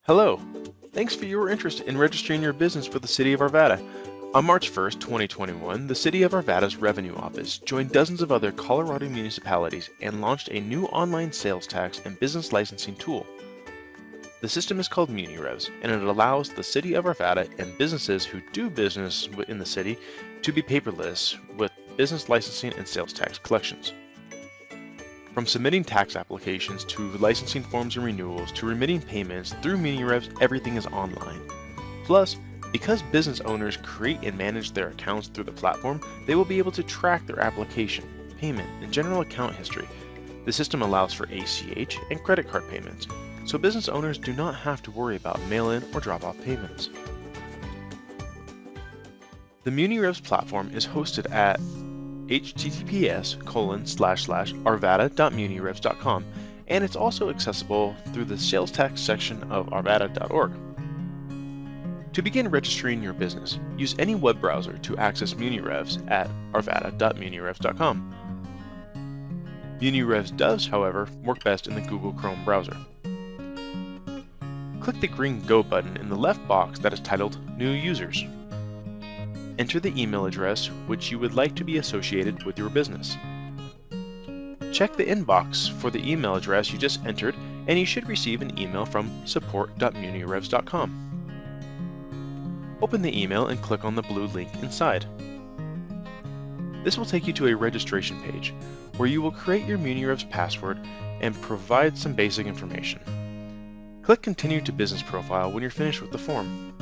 Hello! Thanks for your interest in registering your business with the City of Arvada. On March 1st, 2021, the City of Arvada's Revenue Office joined dozens of other Colorado municipalities and launched a new online sales tax and business licensing tool. The system is called MUNIRevs, and it allows the City of Arvada and businesses who do business in the city to be paperless with business licensing and sales tax collections. From submitting tax applications to licensing forms and renewals to remitting payments through MUNIRevs, everything is online. Plus, because business owners create and manage their accounts through the platform, they will be able to track their application, payment, and general account history. The system allows for ACH and credit card payments, so business owners do not have to worry about mail-in or drop-off payments. The MUNIRevs platform is hosted at https://arvada.munirevs.com, and it's also accessible through the sales tax section of arvada.org. To begin registering your business, use any web browser to access MUNIRevs at arvada.munirevs.com. MUNIRevs does, however, work best in the Google Chrome browser. Click the green Go button in the left box that is titled New Users. Enter the email address which you would like to be associated with your business. Check the inbox for the email address you just entered, and you should receive an email from support.munirevs.com. Open the email and click on the blue link inside. This will take you to a registration page where you will create your MUNIRevs password and provide some basic information. Click Continue to Business Profile when you're finished with the form.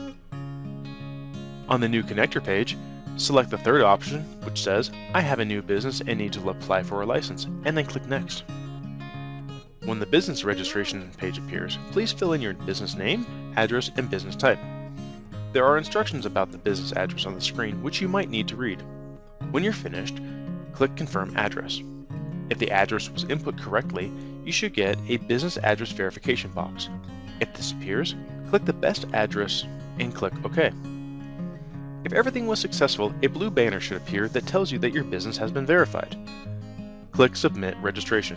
On the New Connector page, select the third option, which says, I have a new business and need to apply for a license, and then click Next. When the business registration page appears, please fill in your business name, address, and business type. There are instructions about the business address on the screen, which you might need to read. When you're finished, click Confirm Address. If the address was input correctly, you should get a business address verification box. If this appears, click the best address and click OK. If everything was successful, a blue banner should appear that tells you that your business has been verified. Click Submit Registration.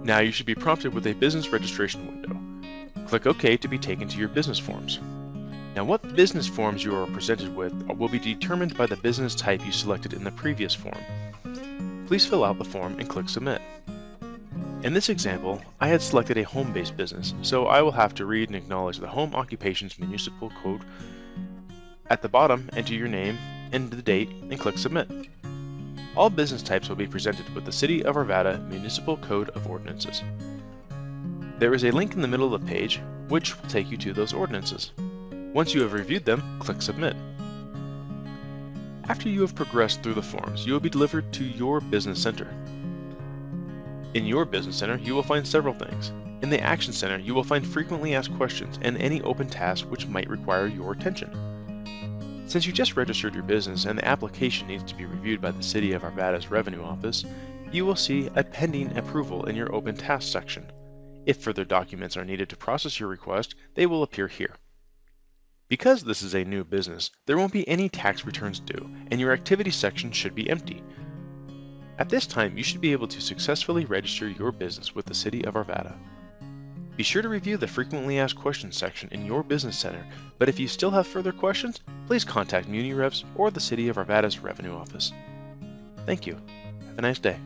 Now you should be prompted with a business registration window. Click OK to be taken to your business forms. Now what business forms you are presented with will be determined by the business type you selected in the previous form. Please fill out the form and click Submit. In this example, I had selected a home-based business, so I will have to read and acknowledge the home occupation's municipal code. At the bottom, enter your name and the date and click Submit. All business types will be presented with the City of Arvada Municipal Code of Ordinances. There is a link in the middle of the page which will take you to those ordinances. Once you have reviewed them, click Submit. After you have progressed through the forms, you will be delivered to your business center. In your business center, you will find several things. In the Action Center, you will find frequently asked questions and any open tasks which might require your attention. Since you just registered your business and the application needs to be reviewed by the City of Arvada's Revenue Office, you will see a pending approval in your open tasks section. If further documents are needed to process your request, they will appear here. Because this is a new business, there won't be any tax returns due, and your activity section should be empty. At this time, you should be able to successfully register your business with the City of Arvada. Be sure to review the Frequently Asked Questions section in your business center, but if you still have further questions, please contact MUNIRevs or the City of Arvada's Revenue Office. Thank you. Have a nice day.